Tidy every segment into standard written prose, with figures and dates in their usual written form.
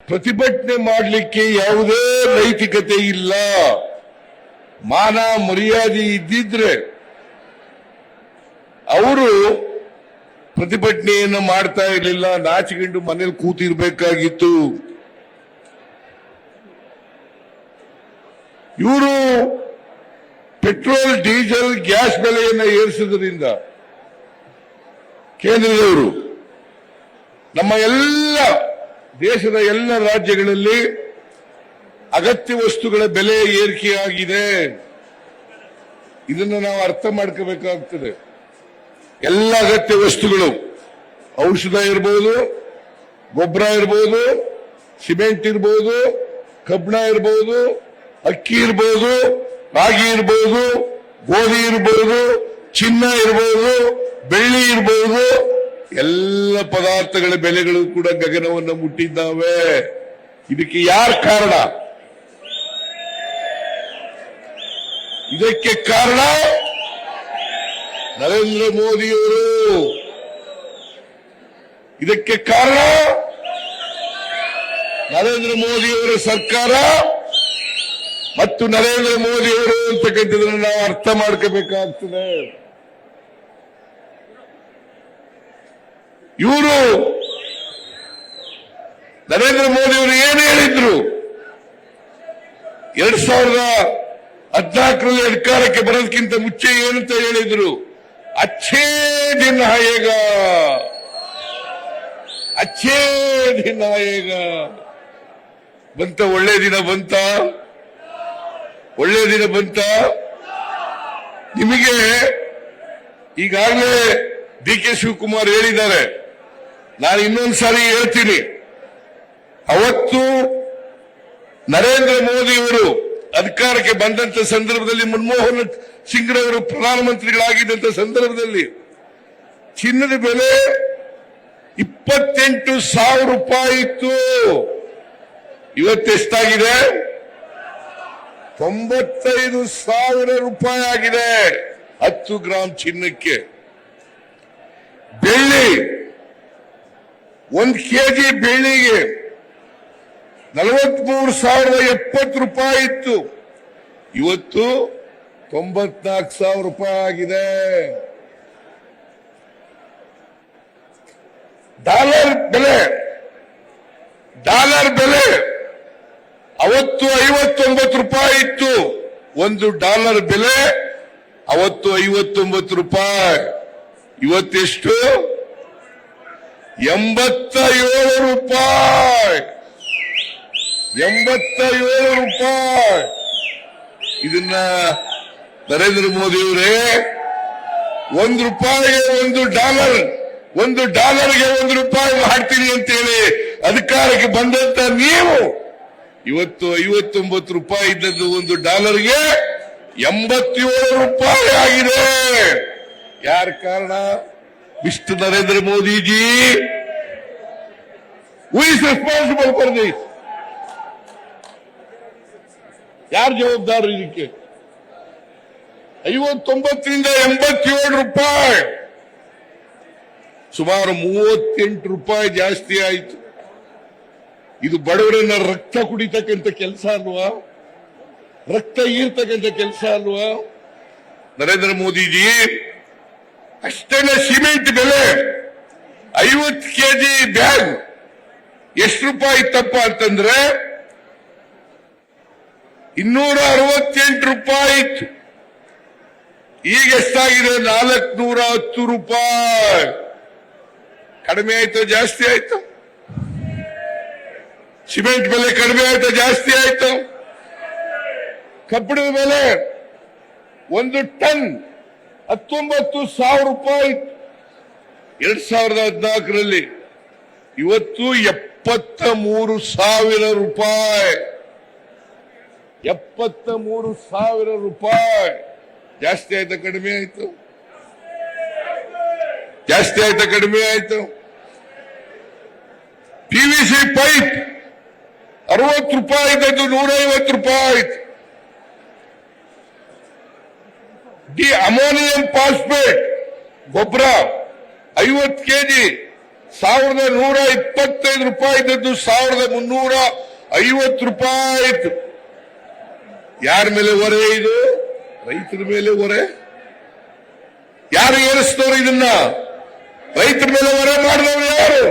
ಪ್ರತಿಭಟನೆ ಮಾಡಲಿಕ್ಕೆ ಯಾವುದೇ ನೈತಿಕತೆ ಇಲ್ಲ. ಮಾನ ಮರ್ಯಾದೆ ಇದ್ದಿದ್ರೆ ಅವರು ಪ್ರತಿಭಟನೆಯನ್ನು ಮಾಡ್ತಾ ಇರಲಿಲ್ಲ, ನಾಚಿಕೊಂಡು ಮನೇಲಿ ಕೂತಿರ್ಬೇಕಾಗಿತ್ತು. ಇವರು ಪೆಟ್ರೋಲ್ ಡೀಸೆಲ್ ಗ್ಯಾಸ್ ಬೆಲೆಯನ್ನು ಏರಿಸುವುದರಿಂದ ಕೇಂದ್ರದವರು ನಮ್ಮ ದೇಶದ ಎಲ್ಲ ರಾಜ್ಯಗಳಲ್ಲಿ ಅಗತ್ಯ ವಸ್ತುಗಳ ಬೆಲೆ ಏರಿಕೆಯಾಗಿದೆ. ಇದನ್ನು ನಾವು ಅರ್ಥ ಮಾಡ್ಕೋಬೇಕಾಗ್ತದೆ. ಎಲ್ಲ ಅಗತ್ಯ ವಸ್ತುಗಳು, ಔಷಧ ಇರಬಹುದು, ಗೊಬ್ಬರ ಇರಬಹುದು, ಸಿಮೆಂಟ್ ಇರಬಹುದು, ಕಬ್ಬಣ ಇರಬಹುದು, ಅಕ್ಕಿ ಇರಬಹುದು, ರಾಗಿ ಇರಬಹುದು, ಗೋಧಿ ಇರಬಹುದು, ಚಿನ್ನ ಇರಬಹುದು, ಬೆಳ್ಳಿ ಇರಬಹುದು, ಎಲ್ಲ ಪದಾರ್ಥಗಳ ಬೆಲೆಗಳು ಕೂಡ ಗಗನವನ್ನು ಮುಟ್ಟಿದ್ದಾವೆ. ಇದಕ್ಕೆ ಯಾರು ಕಾರಣ? ಇದಕ್ಕೆ ಕಾರಣ ನರೇಂದ್ರ ಮೋದಿಯವರು. ಇದಕ್ಕೆ ಕಾರಣ ನರೇಂದ್ರ ಮೋದಿಯವರ ಸರ್ಕಾರ ಮತ್ತು ನರೇಂದ್ರ ಮೋದಿಯವರು ಅಂತಕ್ಕಂಥದ್ದನ್ನು ನಾವು ಅರ್ಥ ಮಾಡ್ಕೋಬೇಕಾಗ್ತದೆ. ಇವರು ನರೇಂದ್ರ ಮೋದಿಯವರು ಏನು ಹೇಳಿದ್ರು? 2014ರಲ್ಲಿ ಅಧಿಕಾರಕ್ಕೆ ಬರೋದಕ್ಕಿಂತ ಮುಂಚೆ ಏನಂತ ಹೇಳಿದ್ರು? ಅಚ್ಚೇ ದಿನ ಆಯೇಗ, ಅಚ್ಚೇ ದಿನ ಆಯೇಗ. ಬಂತ? ಒಳ್ಳೆ ದಿನ ಬಂತ? ಒಳ್ಳೆ ದಿನ ಬಂತ? ನಿಮಗೆ ಈಗಾಗಲೇ ಡಿ.ಕೆ. ಶಿವಕುಮಾರ್ ಹೇಳಿದ್ದಾರೆ, ನಾನು ಇನ್ನೊಂದು ಸಾರಿ ಹೇಳ್ತೀನಿ. ಅವತ್ತು ನರೇಂದ್ರ ಮೋದಿಯವರು ಅಧಿಕಾರಕ್ಕೆ ಬಂದಂತ ಸಂದರ್ಭದಲ್ಲಿ, ಮನಮೋಹನ್ ಸಿಂಗ್ರವರು ಪ್ರಧಾನಮಂತ್ರಿಗಳಾಗಿದ್ದಂತ ಸಂದರ್ಭದಲ್ಲಿ ಚಿನ್ನದ ಬೆಲೆ 28,000 ರೂಪಾಯಿ ಇತ್ತು. ಇವತ್ತೆಷ್ಟಾಗಿದೆ? 95,000 ರೂಪಾಯಿ ಆಗಿದೆ 10 ಗ್ರಾಂ ಚಿನ್ನಕ್ಕೆ. ಬೆಳ್ಳಿ, 1 ಕೆಜಿ ಬೆಳ್ಳಿಗೆ 43,070 ರೂಪಾಯಿ ಇತ್ತು. ಇವತ್ತು 94,000 ರೂಪಾಯಿ ಆಗಿದೆ. ಡಾಲರ್ ಬೆಲೆ ಅವತ್ತು 59 ರೂಪಾಯಿ ಇತ್ತು. $1 ಬೆಲೆ ಅವತ್ತು 59 ರೂಪಾಯಿ. ಇವತ್ತೆಷ್ಟು? 87 ರೂಪಾಯಿ. 87 ರೂಪಾಯಿ. ಇದನ್ನ ನರೇಂದ್ರ ಮೋದಿಯವರೇ, $1 $1ಗೆ $1 ಮಾಡ್ತೀನಿ ಅಂತೇಳಿ ಅಧಿಕಾರಕ್ಕೆ ಬಂದಂತ ನೀವು ಇವತ್ತು 59 ರೂಪಾಯಿ ಇದ್ದದ್ದು $1ಗೆ 87 ರೂಪಾಯಿ ಆಗಿದೆ. ಯಾರ ಕಾರಣ? Mister Narendra Modiji, who is responsible for this? ಯಾರು ಜವಾಬ್ದಾರರು ಇದಕ್ಕೆ? 59ರಿಂದ 87 ರೂಪಾಯಿ, ಸುಮಾರು 38 ರೂಪಾಯಿ ಜಾಸ್ತಿ ಆಯಿತು. ಇದು ಬಡವರನ್ನ ರಕ್ತ ಕುಡಿತಕ್ಕಂಥ ಕೆಲಸ ಅಲ್ವಾ? ರಕ್ತ ಈರ್ತಕ್ಕಂಥ ಕೆಲಸ ಅಲ್ವಾ? ನರೇಂದ್ರ ಮೋದಿಜಿ, ಅಷ್ಟೆಲ್ಲ ಸಿಮೆಂಟ್ ಬೆಲೆ 50 ಕೆಜಿ ಬ್ಯಾಗ್ ಎಷ್ಟು ರೂಪಾಯಿ ಇತ್ತಪ್ಪ ಅಂತಂದ್ರೆ 268 ರೂಪಾಯಿ ಇತ್ತು. ಈಗ ಎಷ್ಟಾಗಿದೆ? 410 ರೂಪಾಯಿ. ಕಡಿಮೆ ಆಯ್ತು ಜಾಸ್ತಿ ಆಯ್ತು? ಸಿಮೆಂಟ್ ಬೆಲೆ ಕಡಿಮೆ ಆಯ್ತು ಜಾಸ್ತಿ ಆಯ್ತು? ಕಬ್ಬಿಣದ ಬೆಲೆ 1 ಟನ್ 19,000 ರೂಪಾಯಿ 2014ರಲ್ಲಿ. ಇವತ್ತು 73,000 ರೂಪಾಯಿ. 73,000 ರೂಪಾಯಿ. ಜಾಸ್ತಿ ಆಯ್ತಾ ಕಡಿಮೆ ಆಯ್ತು? ಜಾಸ್ತಿ ಆಯ್ತಾ ಕಡಿಮೆ ಆಯ್ತು? PVC ಪೈಪ್ 60 ರೂಪಾಯಿ ಇದ್ದದ್ದು 150 ರೂಪಾಯಿ ಆಯ್ತು. ಅಮೋನಿಯಂ ಫಾಸ್ಫೇಟ್ ಗೊಬ್ಬರ 50 ಕೆಜಿ ₹1,125 ಇದ್ದದ್ದು ₹1,350 ಆಯ್ತು. ಯಾರ ಮೇಲೆ ಹೊರೆ ಇದು? ರೈತರ ಮೇಲೆ ಹೊರೆ. ಯಾರು ಏರಿಸಿದವರು ಇದನ್ನ? ರೈತರ ಮೇಲೆ ಹೊರೆ ಮಾಡಿದವರು ಯಾರು?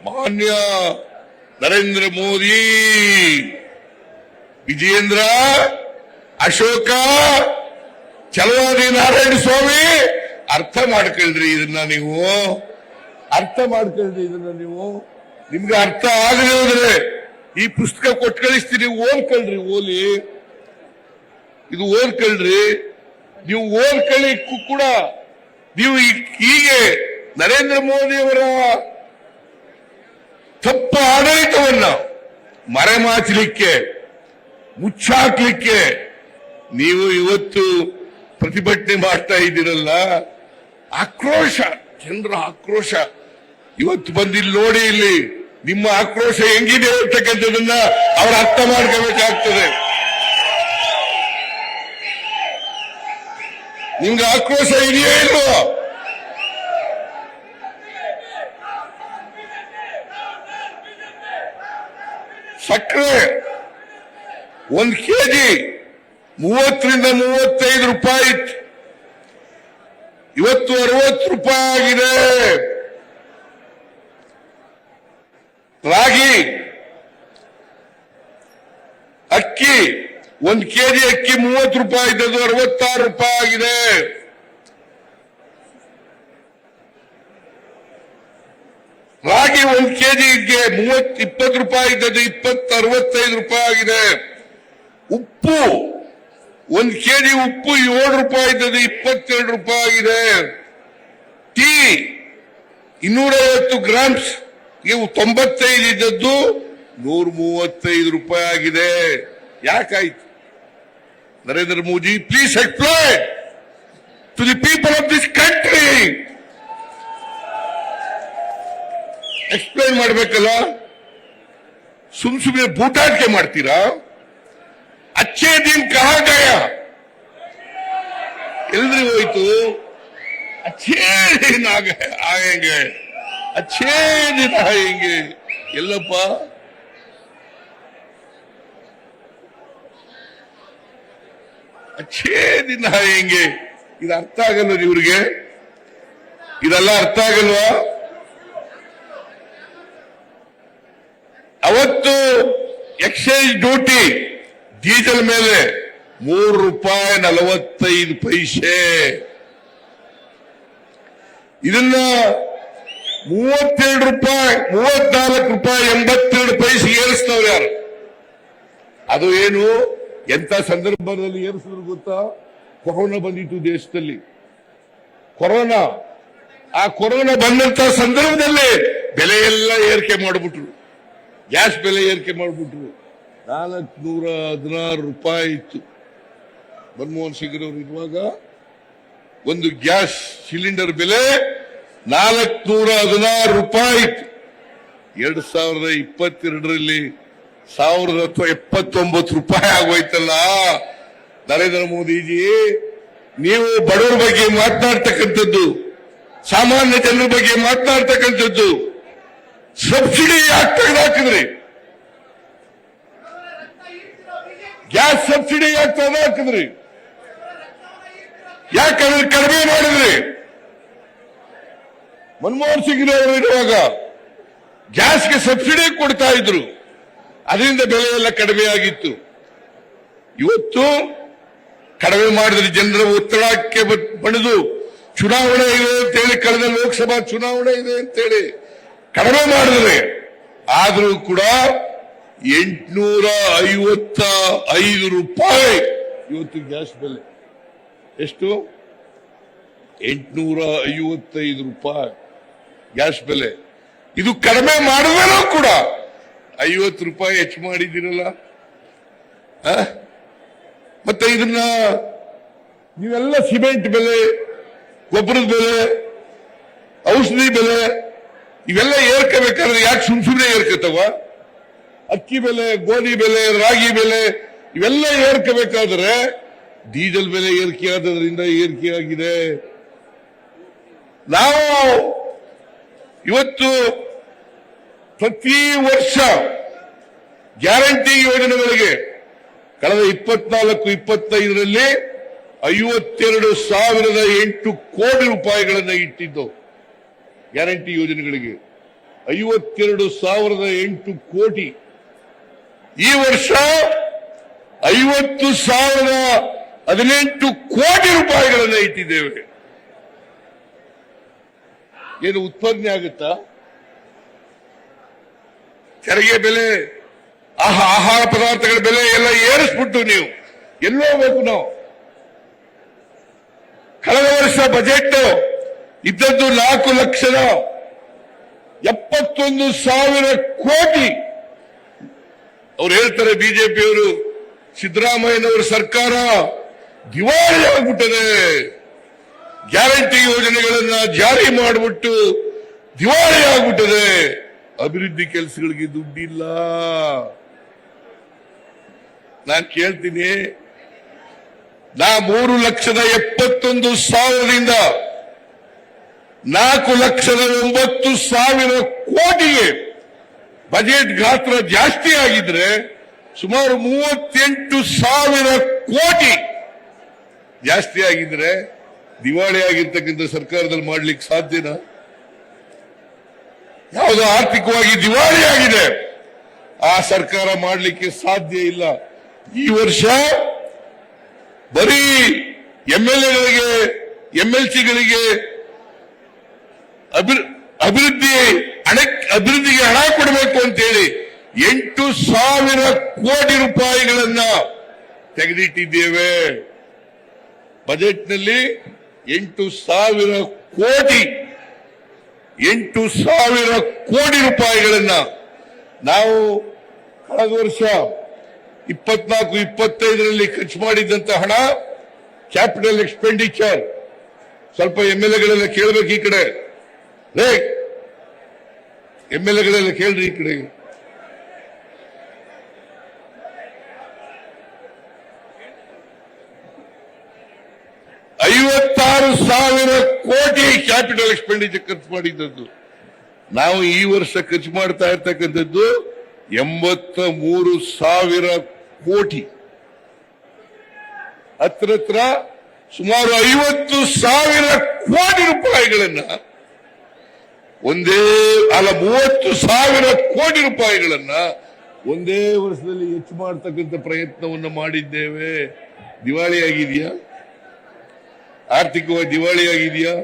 ಮಾನ್ಯ ನರೇಂದ್ರ ಮೋದಿ, ವಿಜಯೇಂದ್ರ, ಅಶೋಕ, ಛಲವಾದಿ ನಾರಾಯಣ ಸ್ವಾಮಿ, ಅರ್ಥ ಮಾಡ್ಕೊಳ್ರಿ ಇದನ್ನ ನೀವು. ಅರ್ಥ ಮಾಡ್ಕೊಳ್ರಿ ಇದನ್ನ ನೀವು. ನಿಮ್ಗೆ ಅರ್ಥ ಆಗದೆ ಹೋದ್ರೆ ಈ ಪುಸ್ತಕ ಕೊಟ್ಟು ಕಳಿಸ್ತೀನಿ, ಓದ್ಕೊಳ್ರಿ. ಓಲಿ ಇದು ಓದ್ಕೊಳ್ರಿ. ನೀವು ಓದ್ಕೊಳ್ಳಿಕ್ಕೂ ಕೂಡ ನೀವು ಹೀಗೆ ನರೇಂದ್ರ ಮೋದಿ ಅವರ ತಪ್ಪ ಆಡಳಿತವನ್ನ ಮರೆಮಾಚಲಿಕ್ಕೆ, ಮುಚ್ಚಾಕ್ಲಿಕ್ಕೆ ನೀವು ಇವತ್ತು ಪ್ರತಿಭಟನೆ ಮಾಡ್ತಾ ಇದ್ದೀರಲ್ಲ. ಆಕ್ರೋಶ, ಜನರ ಆಕ್ರೋಶ ಇವತ್ತು ಬಂದಿಲ್ಲಿ ನೋಡಿ. ಇಲ್ಲಿ ನಿಮ್ಮ ಆಕ್ರೋಶ ಹೆಂಗಿದೆ ಅಂತಕ್ಕಂಥದನ್ನ ಅವರು ಅರ್ಥ ಮಾಡ್ಕೋಬೇಕಾಗ್ತದೆ. ನಿಮ್ಗೆ ಆಕ್ರೋಶ ಇದೆಯೇ ಇಲ್ವೋ? ಸಕ್ಕರೆ 1 ಕೆಜಿ ₹30-35 ಇತ್ತು, ಇವತ್ತು ₹60 ಆಗಿದೆ. ರಾಗಿ, ಅಕ್ಕಿ, 1 ಕೆಜಿ ಅಕ್ಕಿ ₹30 ಇದ್ದದ್ದು ₹66 ಆಗಿದೆ. ರಾಗಿ 1 ಕೆಜಿಗೆ ₹20 ಇದ್ದದ್ದು ₹65 ಆಗಿದೆ. ಉಪ್ಪು 1 ಕೆಜಿ ಉಪ್ಪು ₹7 ಇದ್ದದ್ದು ₹22 ಆಗಿದೆ. ಟೀ 250 ಗ್ರಾಮ್ಸ್ 95 ಇದ್ದದ್ದು ₹135 ಆಗಿದೆ. ಯಾಕಾಯ್ತು? Narendra Modi, please explain to the people of this country. Explain ಮಾಡಬೇಕಲ್ಲ. ಸುಮ್ನೆ ಬೂಟಾಟಿಕೆ ಮಾಡ್ತೀರಾ? ಅಚ್ಚೇ ದಿನ ಕಹಾ ಗಯಾ? ಎಲ್ರಿ ಹೋಯ್ತು? ಅಚ್ಚೇ ದಿನ ಆಯಂಗೆ, ಅಚ್ಚೇ ದಿನ ಆಯಂಗೆ. ಎಲ್ಲಪ್ಪ? ಅಚ್ಚೇ ದಿನ ಆಯಂಗೆ. ಇದು ಅರ್ಥ ಆಗಲ್ಲ ಇವ್ರಿಗೆ? ಇದೆಲ್ಲ ಅರ್ಥ ಆಗಲ್ವಾ? ಅವತ್ತು ಎಕ್ಸೈಸ್ ಡ್ಯೂಟಿ ಡೀಸೆಲ್ ಮೇಲೆ ₹3.45. ಇದನ್ನ ₹34.82 ಏರಿಸ್ತವ್ರು ಯಾರು? ಅದು ಏನು, ಎಂತ ಸಂದರ್ಭದಲ್ಲಿ ಏರಿಸಿದ್ರು ಗೊತ್ತಾ? ಕೊರೋನಾ ಬಂದಿತ್ತು ದೇಶದಲ್ಲಿ. ಕೊರೋನಾ, ಆ ಕೊರೋನಾ ಬಂದಂತ ಸಂದರ್ಭದಲ್ಲಿ ಬೆಲೆ ಎಲ್ಲ ಏರಿಕೆ ಮಾಡಿಬಿಟ್ರು. ಗ್ಯಾಸ್ ಬೆಲೆ ಏರಿಕೆ ಮಾಡಿಬಿಟ್ರು. ₹416 ಇತ್ತು. ಮನಮೋಹನ್ ಸಿಂಗ್ ಅವರು ಇರುವಾಗ ಒಂದು ಗ್ಯಾಸ್ ಸಿಲಿಂಡರ್ ಬೆಲೆ ₹416 ಇತ್ತು. 2022ರಲ್ಲಿ ₹1,079 ಆಗೋಯ್ತಲ್ಲ. ನರೇಂದ್ರ ಮೋದಿಜಿ, ನೀವು ಬಡವರ ಬಗ್ಗೆ ಮಾತನಾಡ್ತಕ್ಕಂಥದ್ದು, ಸಾಮಾನ್ಯ ಜನರ ಬಗ್ಗೆ ಮಾತನಾಡ್ತಕ್ಕಂಥದ್ದು, ಸಬ್ಸಿಡಿ ಯಾಕೆ ತೆಗೆದುಹಾಕಿದ್ರಿ? ಗ್ಯಾಸ್ ಸಬ್ಸಿಡಿ ಯಾಕೆ ತೆಗೆದುಹಾಕಿದ್ರಿ? ಯಾಕಂದ್ರೆ ಕಡಿಮೆ ಮಾಡಿದ್ರಿ? ಮನಮೋಹನ್ ಸಿಂಗ್ ಅವರು ಇರುವಾಗ ಗ್ಯಾಸ್ಗೆ ಸಬ್ಸಿಡಿ ಕೊಡ್ತಾ ಇದ್ರು, ಅದರಿಂದ ಬೆಲೆ ಎಲ್ಲ ಕಡಿಮೆ ಆಗಿತ್ತು. ಇವತ್ತು ಕಡಿಮೆ ಮಾಡಿದ್ರೆ ಜನರ ಒತ್ತಡಕ್ಕೆ ಬಣಿದು ಚುನಾವಣೆ ಇದೆ ಅಂತೇಳಿ, ಕಳೆದ ಲೋಕಸಭಾ ಚುನಾವಣೆ ಇದೆ ಅಂತೇಳಿ ಕಡಿಮೆ ಮಾಡಿದ್ರೆ, ಆದರೂ ಕೂಡ ₹855 ಇವತ್ತು ಗ್ಯಾಸ್ ಬೆಲೆ. ಎಷ್ಟು? ₹855 ಗ್ಯಾಸ್ ಬೆಲೆ. ಇದು ಕಡಿಮೆ ಮಾಡಿದ್ರೂ ಕೂಡ ₹50 ಹೆಚ್ಚು ಮಾಡಿದ್ದೀರಲ್ಲ. ಮತ್ತೆ ಇದನ್ನ ನೀವೆಲ್ಲ ಸಿಮೆಂಟ್ ಬೆಲೆ, ಗೊಬ್ಬರದ ಬೆಲೆ, ಔಷಧಿ ಬೆಲೆ ಇವೆಲ್ಲ ಏರ್ಕಬೇಕಾದ್ರೆ ಯಾಕೆ ಸುಮ್ನೆ ಏರ್ಕತ್ತವ? ಅಕ್ಕಿ ಬೆಲೆ, ಗೋಧಿ ಬೆಲೆ, ರಾಗಿ ಬೆಲೆ ಇವೆಲ್ಲ ಏರ್ಕಬೇಕಾದ್ರೆ ಡೀಸೆಲ್ ಬೆಲೆ ಏರಿಕೆ ಆದ್ರಿಂದ ಏರಿಕೆ ಆಗಿದೆ. ನಾವು ಇವತ್ತು ಪ್ರತಿ ವರ್ಷ ಗ್ಯಾರಂಟಿ ಯೋಜನೆಗಳಿಗೆ ಕಳೆದ 24-25ರಲ್ಲಿ 52,008 ಕೋಟಿ ರೂಪಾಯಿಗಳನ್ನು ಇಟ್ಟಿದ್ದು. ಗ್ಯಾರಂಟಿ ಯೋಜನೆಗಳಿಗೆ 52,008 ಕೋಟಿ. ಈ ವರ್ಷ 50,018 ಕೋಟಿ ರೂಪಾಯಿಗಳನ್ನು ಇಟ್ಟಿದ್ದೇವೆ. ಏನು ಉತ್ಪಾದನೆ ಆಗುತ್ತಾ? ತೆರಿಗೆ ಬೆಲೆ, ಆಹಾರ ಪದಾರ್ಥಗಳ ಬೆಲೆ ಎಲ್ಲ ಏರಿಸ್ಬಿಟ್ಟು ನೀವು ಎಲ್ಲೋ ಹೋಗ್ಬೇಕು. ನಾವು ಕಳೆದ ವರ್ಷ ಬಜೆಟ್ ಇದ್ದದ್ದು 4,71,000 ಕೋಟಿ. ಅವ್ರು ಹೇಳ್ತಾರೆ ಬಿಜೆಪಿಯವರು, ಸಿದ್ದರಾಮಯ್ಯನವರ ಸರ್ಕಾರ ದಿವಾಳಿ ಆಗ್ಬಿಟ್ಟದೆ, ಗ್ಯಾರಂಟಿ ಯೋಜನೆಗಳನ್ನ ಜಾರಿ ಮಾಡಿಬಿಟ್ಟು ದಿವಾಳಿ ಆಗ್ಬಿಟ್ಟದೆ, ಅಭಿವೃದ್ಧಿ ಕೆಲಸಗಳಿಗೆ ದುಡ್ಡಿಲ್ಲ. ನಾನು ಕೇಳ್ತೀನಿ, ನಾ 3,71,000ದಿಂದ 4,09,000 ಕೋಟಿಗೆ ಬಜೆಟ್ ಗಾತ್ರ ಜಾಸ್ತಿ ಆಗಿದ್ರೆ ಸುಮಾರು 38,000 ಕೋಟಿ ಜಾಸ್ತಿ ಆಗಿದ್ರೆ ದಿವಾಳಿ ಆಗಿರ್ತಕ್ಕಂಥ ಸರ್ಕಾರದಲ್ಲಿ ಮಾಡ್ಲಿಕ್ಕೆ ಸಾಧ್ಯನಾ? ಯಾವುದೋ ಆರ್ಥಿಕವಾಗಿ ದಿವಾಳಿ ಆಗಿದೆ, ಆ ಸರ್ಕಾರ ಮಾಡಲಿಕ್ಕೆ ಸಾಧ್ಯ ಇಲ್ಲ. ಈ ವರ್ಷ ಬರೀ ಎಂಎಲ್ಎಗಳಿಗೆ, ಎಂಎಲ್ಸಿಗಳಿಗೆ ಅಭಿವೃದ್ಧಿಗೆ ಹಣ ಕೊಡಬೇಕು ಅಂತೇಳಿ 8,000 ಕೋಟಿ ರೂಪಾಯಿಗಳನ್ನ ತೆಗೆದಿಟ್ಟಿದ್ದೇವೆ. ಬಜೆಟ್ನಲ್ಲಿ 8,000 ಕೋಟಿ, 8,000 ಕೋಟಿ ರೂಪಾಯಿಗಳನ್ನ ನಾವು ಕಳೆದ ವರ್ಷ 24-25ರಲ್ಲಿ ಖರ್ಚು ಮಾಡಿದ್ದಂತ ಹಣ ಕ್ಯಾಪಿಟಲ್ ಎಕ್ಸ್ಪೆಂಡಿಚರ್. ಸ್ವಲ್ಪ ಎಂಎಲ್ಎಗಳೆಲ್ಲ ಕೇಳಬೇಕು ಈ ಕಡೆ, ಎಂಎಲ್ಎಗಳೆಲ್ಲ ಕೇಳ್ರಿ ಈ ಕಡೆ. $56,000 ಕೋಟಿ ಕ್ಯಾಪಿಟಲ್ ಎಕ್ಸ್ಪೆಂಡಿಚರ್ ಖರ್ಚು ಮಾಡಿದ್ದದ್ದು. ನಾವು ಈ ವರ್ಷ ಖರ್ಚು ಮಾಡ್ತಾ ಇರ್ತಕ್ಕಂಥದ್ದು 83,000 ಕೋಟಿ. ಹತ್ರ ಸುಮಾರು 50,000 ಕೋಟಿ ರೂಪಾಯಿಗಳನ್ನ 30,000 ಕೋಟಿ ರೂಪಾಯಿಗಳನ್ನ ಒಂದೇ ವರ್ಷದಲ್ಲಿ ಹೆಚ್ಚು ಮಾಡತಕ್ಕಂಥ ಪ್ರಯತ್ನವನ್ನು ಮಾಡಿದ್ದೇವೆ. ದಿವಾಳಿ ಆಗಿದೆಯಾ? ಆರ್ಥಿಕವಾಗಿ ದಿವಾಳಿ ಆಗಿದೆಯಾ?